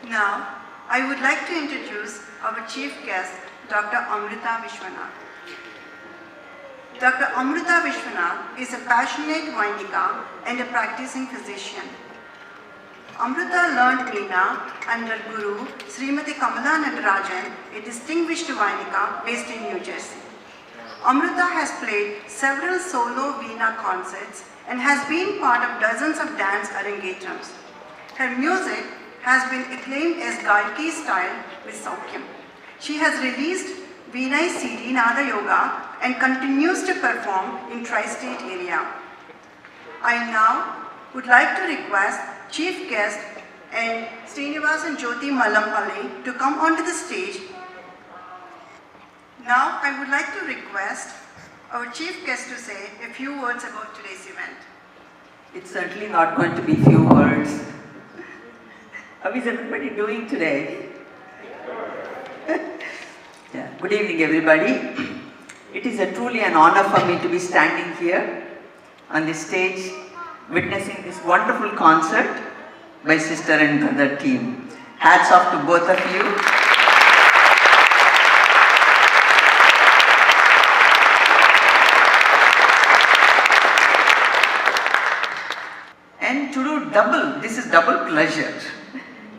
Now, I would like to introduce our chief guest, Dr. Amrita Vishwanath. Dr. Amrita Vishwanath is a passionate Vainika and a practicing physician. Amrita learned Veena under Guru Srimati Kamala Natarajan, a distinguished Vainika based in New Jersey. Amrita has played several solo Veena concerts and has been part of dozens of dance arangetrams. Her music has been acclaimed as Gayaki style with Saukyam. She has released Veena CD Nada Yoga and continues to perform in tri-state area. I now would like to request Chief Guest and Srinivasan Jyoti Malampalli to come onto the stage. Now I would like to request our Chief Guest to say a few words about today's event. It's certainly not going to be few words. How is everybody doing today? Yeah. Good evening, everybody. It is truly an honor for me to be standing here on the stage witnessing this wonderful concert by sister and brother team. Hats off to both of you. And to do double, this is double pleasure,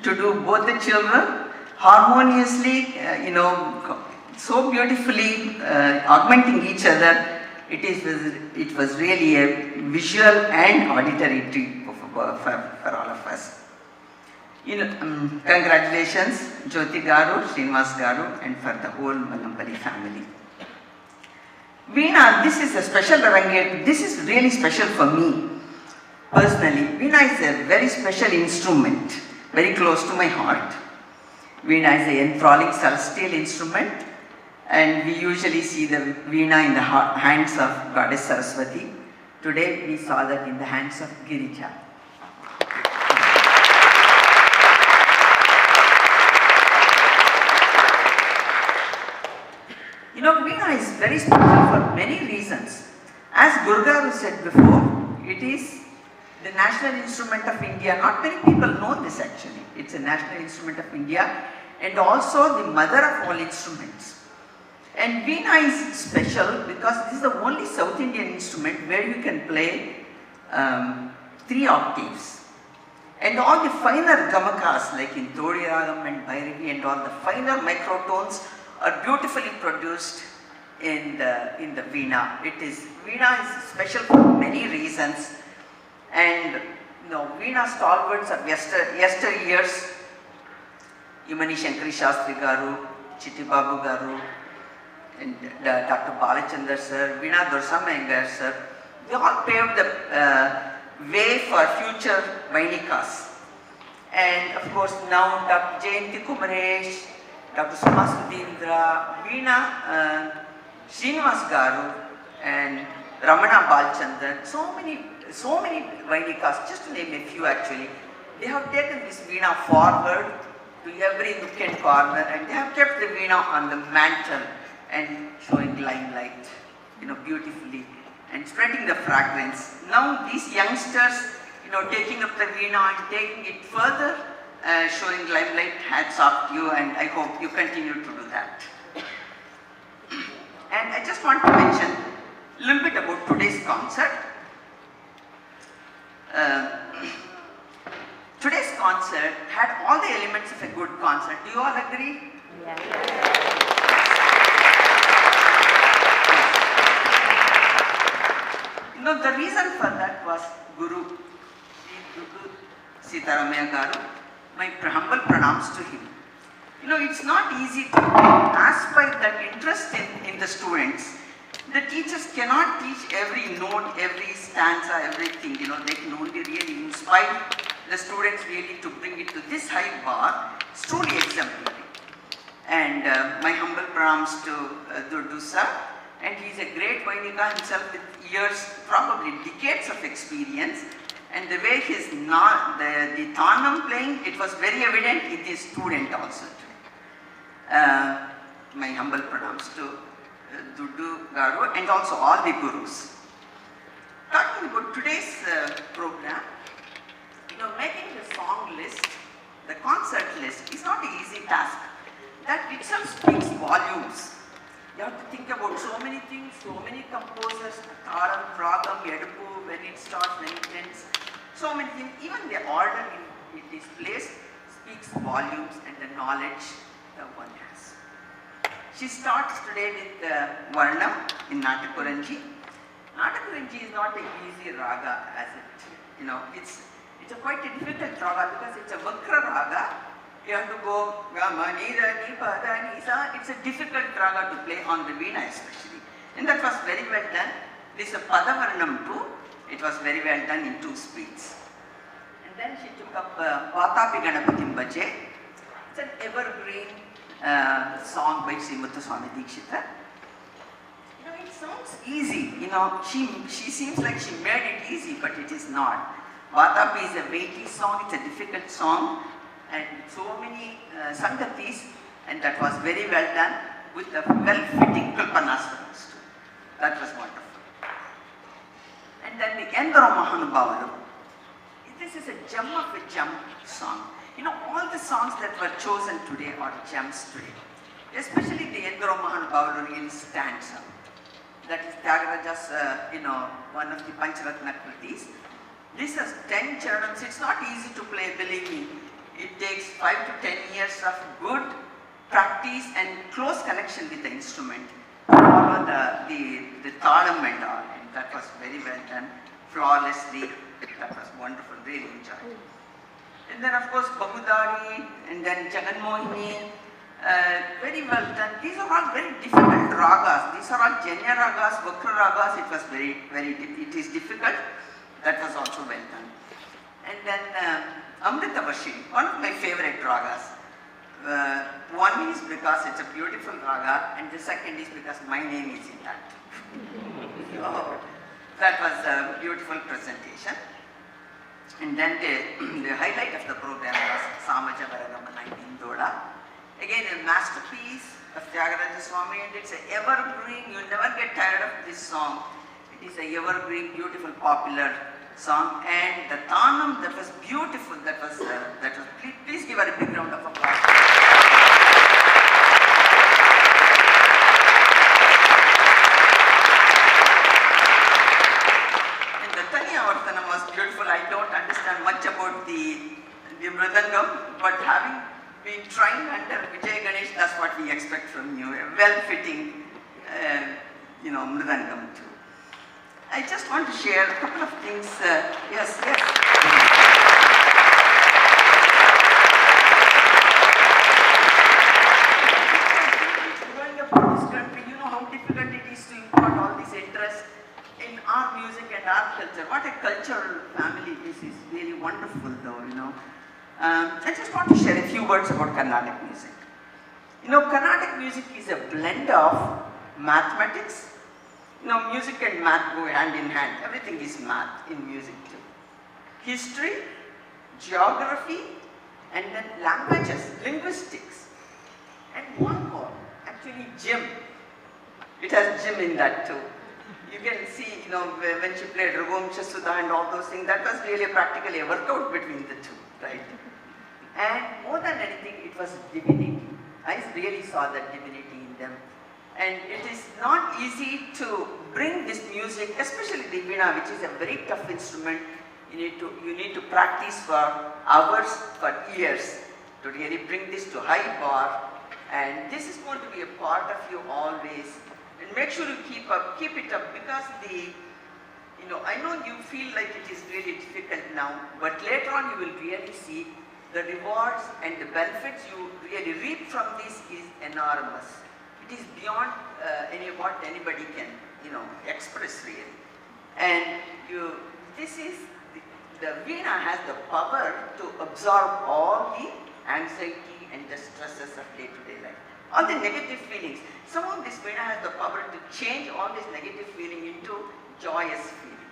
to do both the children harmoniously, so beautifully augmenting each other. It was really a visual and auditory treat for all of us. Congratulations, Jyoti Garu, Srinivas Garu, and for the whole Malampalli family. Veena, this is a special Ranget. This is really special for me. Personally, Veena is a very special instrument, very close to my heart. Veena is an enthralling celestial instrument, and we usually see the Veena in the hands of Goddess Saraswati. Today we saw that in the hands of Girija. Veena is very special for many reasons. As Gurgaru said before, it is the national instrument of India. Not many people know this actually. It's a national instrument of India and also the mother of all instruments. And Veena is special because this is the only South Indian instrument where you can play 3 octaves. And all the finer gamakas like in Todi Ragam and Bhairavi and all the finer microtones are beautifully produced in the Veena. Veena is special for many reasons. And Veena stalwarts of yesteryears, Yamani Shankari Shastri Garu, Chitti Babu Garu, and Dr. Balachandra sir, Veena Dursamayyangar sir, they all paved the way for future Vainikas. And of course now Dr. Jayanti Kumaresh, Dr. Suma Sudhindra, Veena Srinivas Garu, and Ramana Balachandran, so many Vainikas, just to name a few actually, they have taken this Veena forward to every nook and corner, and they have kept the Veena on the mantle and showing limelight, beautifully, and spreading the fragrance. Now these youngsters, taking up the Veena and taking it further, showing limelight, hats off to you, and I hope you continue to do that. And I just want to mention a little bit about today's concert. Today's concert had all the elements of a good concert. Do you all agree? Yeah. The reason for that was Guru Sitaramaya Garu. My humble pranams to him. It's not easy to as by that interest in the students. The teachers cannot teach every note, every stanza, everything. They can only really inspire the students really to bring it to this high bar. It's truly exemplary. And my humble pranams to Durdu sir. And he's a great Vainika himself with years, probably decades of experience. And the way the Tanam playing, it was very evident in his student also. My humble pranams to Durdu Garu and also all the Gurus. Talking about today's program, making the song list, the concert effortless. It's not an easy task. That itself speaks volumes. You have to think about so many things, so many composers, Taram, Ragam, Edupu, when it starts, when it ends, so many things. Even the order in it is placed speaks volumes and the knowledge that one has. She starts today with Varnam in Natakuranji. Natakuranji is not an easy raga as it, it's a quite a difficult raga because it's a Vakra raga. You have to go Gama, Nida, Nipa, Nisa. It's a difficult raga to play on the Veena especially. And that was very well done. This is a Padavarnam too. It was very well done in 2 speeds. And then she took up Vatapi Ganapatim Bhaje. It's an evergreen song by Sri Muthuswami Dikshita. It sounds easy. She seems like she made it easy, but it is not. Vatapi is a weighty song. It's a difficult song. And so many sangatis, and that was very well done with the well-fitting kalpanasvarams too. That was wonderful. And then the Endaro Mahanubhavalu. This is a gem of a gem song. All the songs that were chosen today are gems today. Especially the Endaro Mahanubhavalu really stands out. That is Tyagaraja's, one of the Pancharatna Kritis. This has 10 charanams. It's not easy to play, believe me. It takes 5 to 10 years of good practice and close connection with the instrument to follow the talam and all. And that was very well done, flawlessly. That was wonderful, really enjoyed. And then of course Bahudari and then Jaganmohini, very well done. These are all very difficult ragas. These are all Janya ragas, Vakra ragas. It was it is difficult. That was also well done. And then Amrita Varshini, one of my favorite ragas. One is because it's a beautiful raga, and the second is because my name is in that. So, that was a beautiful presentation. And then the highlight of the program was Samaja Varagamana in Doda. Again, a masterpiece of Tyagaraja Swami, and it's an evergreen. You never get tired of this song. It is an evergreen, beautiful, popular song, and the Tanam, that was beautiful. Please give her a big round of applause. And the Tanya Vartanam was beautiful. I don't understand much about the Mridangam, but having been trained under Vijay Ganesh, that's what we expect from you. A well-fitting, Mridangam too. I just want to share a couple of things. Yes. Growing up in this country, you know how difficult it is to impart all this interest in our music and our culture. What a cultural family this is. Really wonderful though, I just want to share a few words about Carnatic music. Carnatic music is a blend of mathematics. Music and math go hand in hand. Everything is math in music too. History, geography, and then languages, linguistics. And one more, actually gym. It has gym in that too. You can see, when she played Ragum Chasuda and all those things, that was really practically a workout between the two, right? And more than anything, it was divinity. I really saw that divinity in them. And it is not easy to bring this music, especially the veena, which is a very tough instrument. You need to practice for hours, for years, to really bring this to high bar. And this is going to be a part of you always. And make sure you keep it up, because I know you feel like it is really difficult now, but later on you will really see the rewards and the benefits you really reap from this is enormous. It is beyond what anybody can, express really. And the veena has the power to absorb all the anxiety and the stresses of day-to-day life. All the negative feelings. Some of this veena has the power to change all this negative feeling into joyous feeling.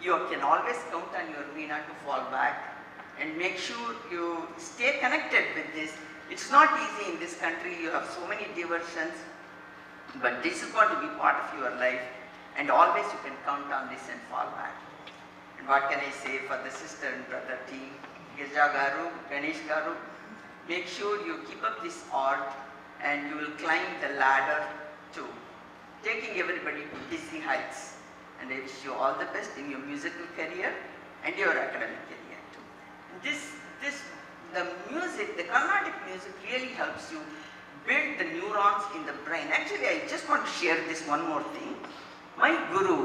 You can always count on your veena to fall back, and make sure you stay connected with this. It's not easy in this country. You have so many diversions, but this is going to be part of your life, and always you can count on this and fall back. And what can I say for the sister and brother team, Girja Garu, Ganesh Garu? make sure you keep up this art and you will climb the ladder to taking everybody to dizzy heights. And I wish you all the best in your musical career and your academic career too. The music, the Carnatic music really helps you build the neurons in the brain. Actually, I just want to share this one more thing. My guru,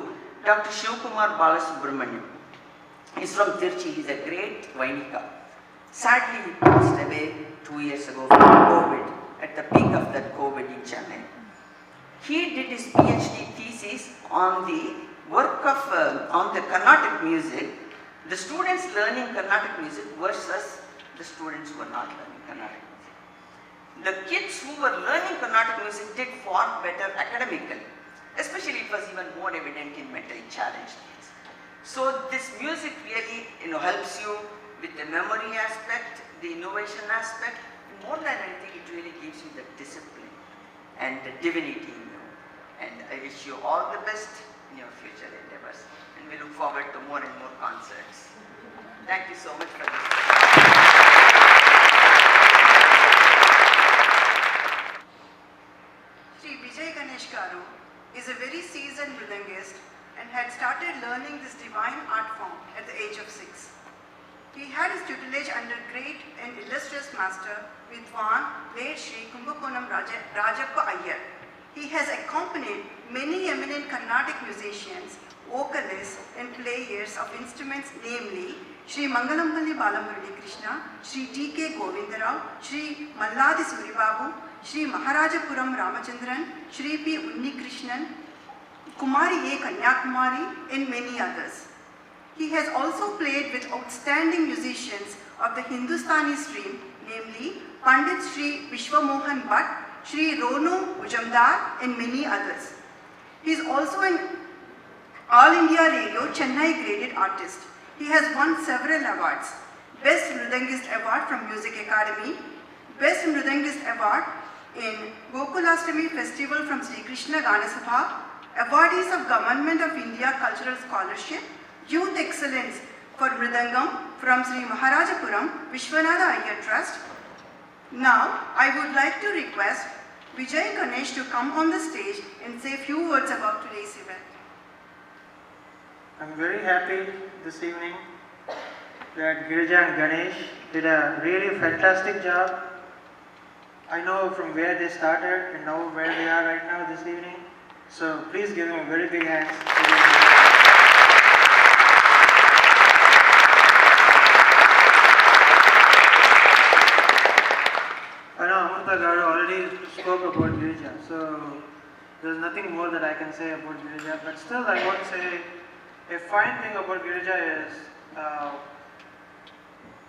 Dr. Shivkumar Balasubramaniam, is from Tirchi. He's a great Vainika. Sadly, he passed away 2 years ago from COVID, at the peak of that COVID in Chennai. He did his PhD thesis on the work of, on the Carnatic music, the students learning Carnatic music versus the students who were not learning Carnatic music. The kids who were learning Carnatic music did far better academically, especially it was even more evident in mentally challenged kids. So this music really helps you with the memory aspect, the innovation aspect, and more than anything it really gives you the discipline and the divinity in you. And I wish you all the best in your future endeavors, and we look forward to more and more concerts. Thank you so much for this. Sri Vijay Ganesh Garu is a very seasoned mridangist and had started learning this divine art form at the age of 6. He had his tutelage under great and illustrious master Vidwan late Sri Kumbakonam Rajappa Iyer. He has accompanied many eminent Carnatic musicians, vocalists and players of instruments, namely Sri Mangalampalli Balamurali Krishna, Sri T.K. Govindarao, Sri Malladi Suribabu, Sri Maharajapuram Ramachandran, Sri P. Unni Krishnan, Kumari A. Kanyakumari and many others. He has also played with outstanding musicians of the Hindustani stream, namely Pandit Sri Vishwamohan Bhatt, Sri Ronu Ujamdar and many others. He is also an All India Radio Chennai graded artist. He has won several awards. Best Mridangist Award from Music Academy, Best Mridangist Award in Gokulashtami Festival from Sri Krishna Ganasabha, awardees of Government of India Cultural Scholarship, Youth Excellence for Mridangam from Sri Maharajapuram Vishwanatha Iyer Trust. Now, I would like to request Vijay Ganesh to come on the stage and say a few words about today's event. I'm very happy this evening that Girija and Ganesh did a really fantastic job. I know from where they started and know where they are right now this evening. So please give them a very big hand. I know Amrita Garu already spoke about Girija, so there's nothing more that I can say about Girija. But still I want to say a fine thing about Girija is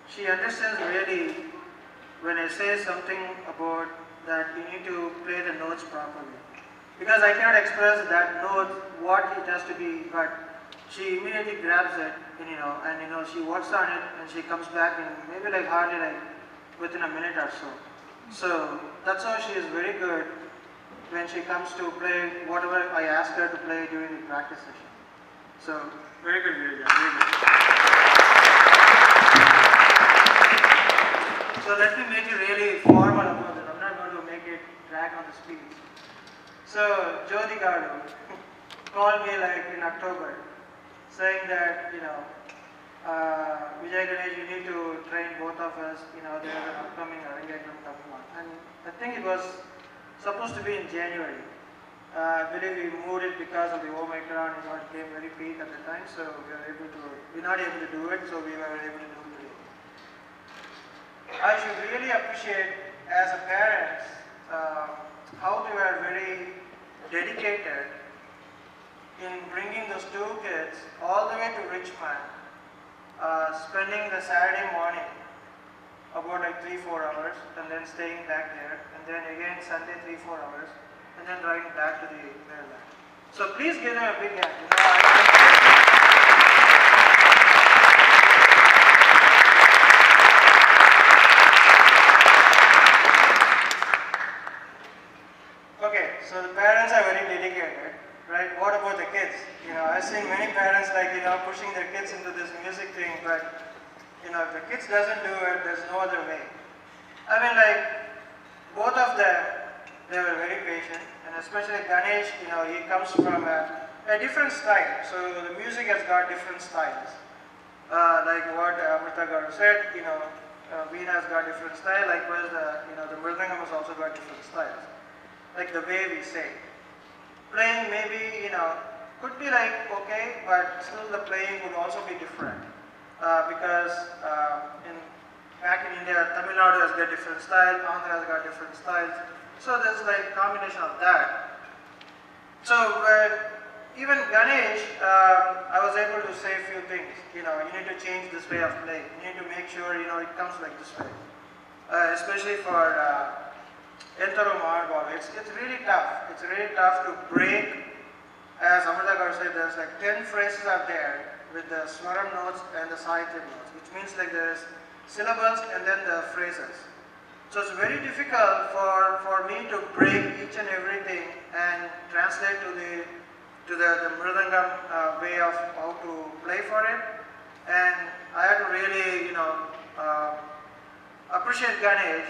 she understands really when I say something about that you need to play the notes properly. Because I cannot express that note, what it has to be, but she immediately grabs it and she works on it and she comes back and maybe hardly within a minute or so. So that's how she is very good when she comes to play whatever I ask her to play during the practice session. So very good, Girija, very good. So let me make it really formal about it. I'm not going to make it drag on the speech. So Jyoti Garu called me in October saying that, Vijay Ganesh, you need to train both of us, there's an upcoming Arangetram coming on. And I think it was supposed to be in January. I believe we moved it because of the Omicron, it came very peak at the time, so we're not able to do it, so we were able to do it today. I should really appreciate as a parent how they were very dedicated in bringing those two kids all the way to Richmond, spending the Saturday morning about 3-4 hours and then staying back there, and then again Sunday 3-4 hours and then driving back to the Maryland. So please give them a big hand. Okay, so the parents are very dedicated, right? What about the kids? I've seen many parents pushing their kids into this music thing, but if the kids doesn't do it, there's no other way. I I mean, like, both of them, they were very patient, and especially Ganesh, he comes from a different style. So the music has got different styles. Like what Amrita Garu said, Veena has got different style. Likewise, the Mridangam has also got different styles. Like the way we say. Playing maybe, could be like okay, but still the playing would also be different. Because back in India, Tamil Nadu has got different style, Andhra has got different styles. So there's like combination of that. So even Ganesh, I was able to say a few things. You need to change this way of playing. You need to make sure it comes like this way. Especially for Entaro Maharbhav, it's really tough. It's really tough to break. As Amrita Garu said, there's like 10 phrases out there with the Swaram notes and the Sahitya notes, which means like there's syllables and then the phrases. So it's very difficult for me to break each and everything and translate to the Mridangam way of how to play for it. And I had to really, appreciate Ganesh,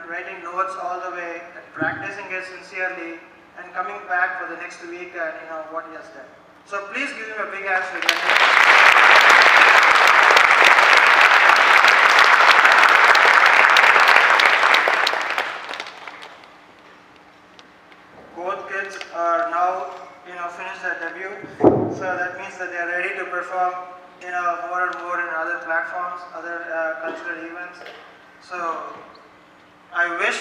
writing notes all the way and practicing it sincerely and coming back for the next week and what he has done. So please give him a big hand for Ganesh. Both kids are now, finished their debut, so that means that they are ready to perform, more and more in other platforms, other cultural events. So I wish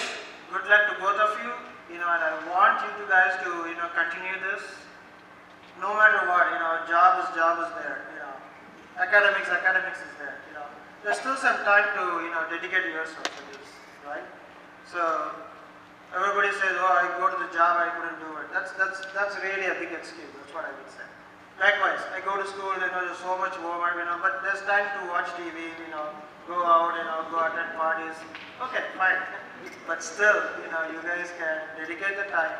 good luck to both of you, and I want you guys to, continue this. No matter what, job is there, academics is there, There's still some time to, dedicate yourself to this, right? So everybody says, oh, I go to the job, I couldn't do it. That's really a big excuse. That's what I would say. Likewise, I go to school, there's so much homework, but there's time to watch TV, go out, go attend parties. Okay, fine. But still, you guys can dedicate the time,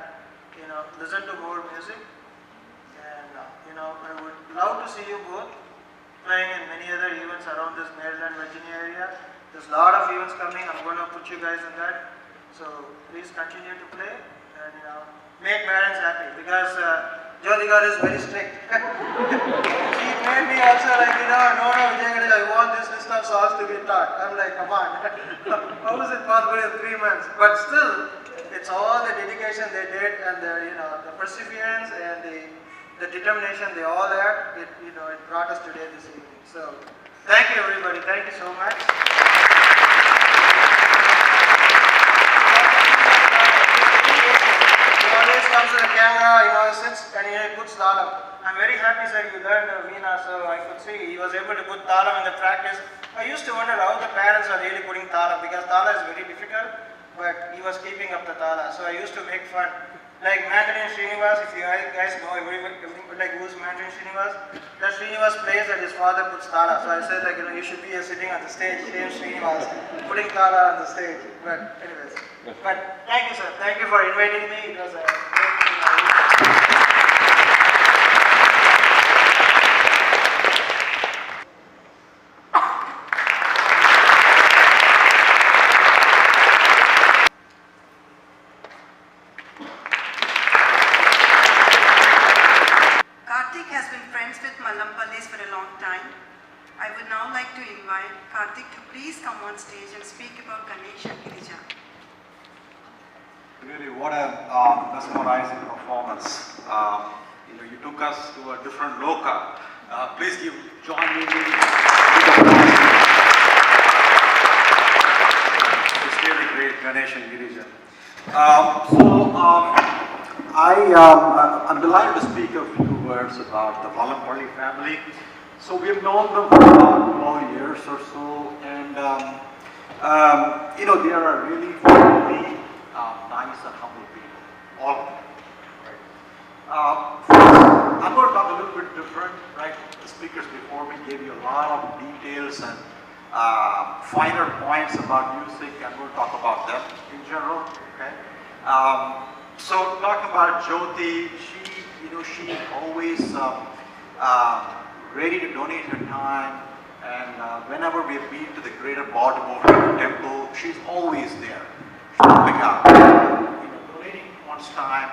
listen to more music. And, I would love to see you both playing in many other events around this Maryland, Virginia area. There's a lot of events coming. I'm going to put you guys in that. So please continue to play and make parents happy because Jyotika is very strict. She made me also like, no, Vijay, I want this list of songs to be taught. I'm like, come on. How is it possible in 3 months? But still, it's all the dedication they did and the perseverance and the determination they all had. It brought us today this evening. So thank you everybody. Thank you so much. Comes to the camera, sits and he puts talam. I'm very happy sir you learned Veena, so I could see he was able to put talam in the practice. I used to wonder how the parents are really putting tala because tala is very difficult, but he was keeping up the tala. So I used to make fun. Like Mandarin Srinivas, if you guys know everybody, like who's Mandarin Srinivas, that Srinivas plays that his father puts tala. So I said like, you should be sitting on the stage, same Srinivas, putting tala on the stage. But anyways, but thank you sir, thank you for inviting me. It was a great thing. Karthik has been friends with Mallampallis for a long time. I would now like to invite Karthik to please come on stage and speak about Ganesh and Girija. Really, what a mesmerizing performance. You took us to a different loka. Please join me in it's really great, Ganesh and Girija. I'm delighted to speak a few words about the Mallampalli family. So we've known them for about 12 years or so, and they are really friendly, nice and humble people, all of them. Right? First, I'm going to talk a little bit different, right? The speakers before me gave you a lot of details and finer points about music. I'm going to talk about them in general, okay? So talking about Jyoti, she always ready to donate her time, And whenever we have been to the greater Baltimore temple, she's always there. She's helping out. Donating one's time,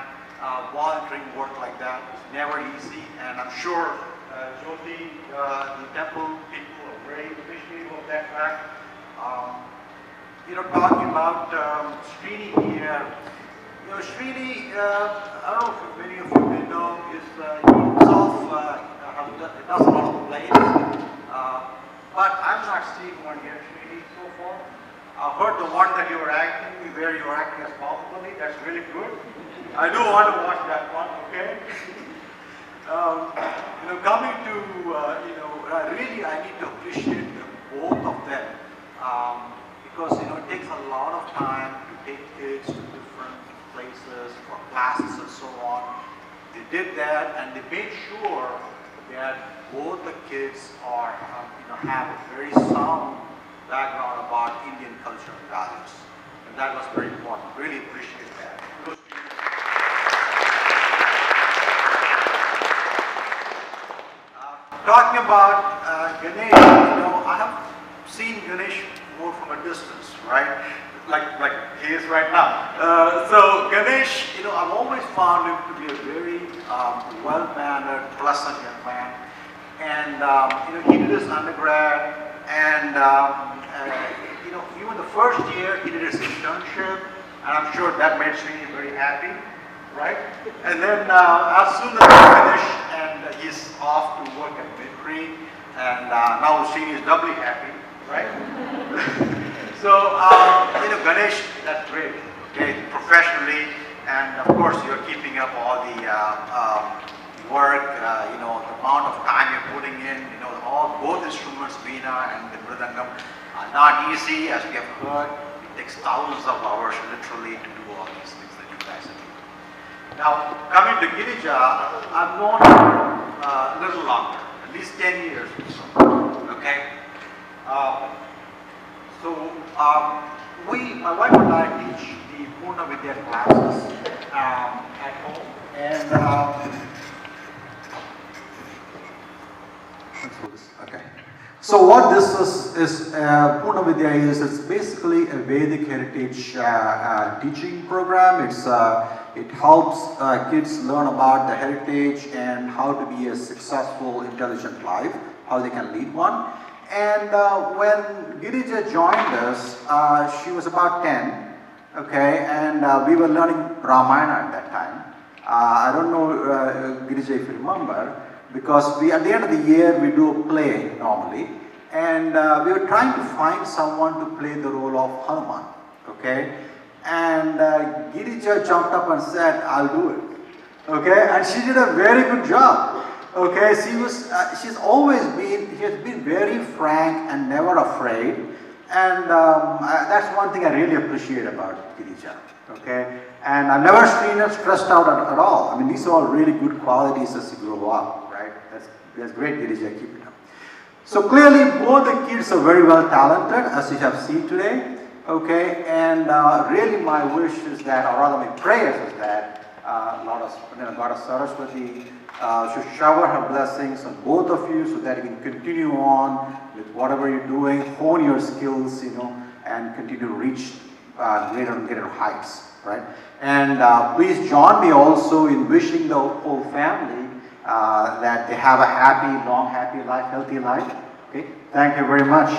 volunteering work like that is never easy. And I'm sure Jyoti, the temple people are very appreciative of that fact. Talking about Srini here. Srini, I don't know if many of you may know, is he himself does a lot of plays. But I'm not seeing one here, Srini, so far. I heard the one that you were acting, where you were acting as Bahubali. That's really good. I do want to watch that one, okay? Coming to, really I need to appreciate both of them. Because, it takes a lot of time to take kids to different places for classes and so on. They did that and they made sure that both the kids are, have a very sound background about Indian culture and values. And that was very important. Really appreciate that. Talking about Ganesh, I have seen Ganesh more from a distance, right? Like he is right now. So Ganesh, I've always found him to be a very well-mannered, pleasant young man. And he did his undergrad, and even the first year he did his internship, and I'm sure that made Srini very happy, right? And then as soon as he finished, and he's off to work at Midtree, and now Srini is doubly happy, right? So Ganesh, that's great, okay, professionally, and of course you're keeping up all the work, the amount of time you're putting in, both instruments, Veena and the Mridangam, are not easy, as we have heard. It takes thousands of hours literally to do all these things that you guys are doing. Now, coming to Girija, I've known her a little longer, at least 10 years or so, okay? My wife and I teach the Purna Vidya classes at home, and okay. So what this is Purna Vidya is, it's basically a Vedic heritage teaching program. It helps kids learn about the heritage and how to be a successful, intelligent life, how they can lead one. And when Girija joined us, she was about 10, okay, and we were learning Ramayana at that time. I don't know, Girija, if you remember, because at the end of the year we do a play normally, and we were trying to find someone to play the role of Hanuman, okay, and Girija jumped up and said, "I'll do it," okay, and she did a very good job, okay. She has been very frank and never afraid, and that's one thing I really appreciate about Girija, okay. And I've never seen her stressed out at all. I mean, these are all really good qualities as you grow up, right? That's great, Girija, keep it up. So clearly, both the kids are very well talented, as you have seen today, okay? And really my wish is that, or rather my prayers is that Goddess Saraswati should shower her blessings on both of you so that you can continue on with whatever you're doing, hone your skills, and continue to reach greater and greater heights. Right? And please join me also in wishing the whole family that they have a happy, long, happy life, healthy life. Okay? Thank you very much.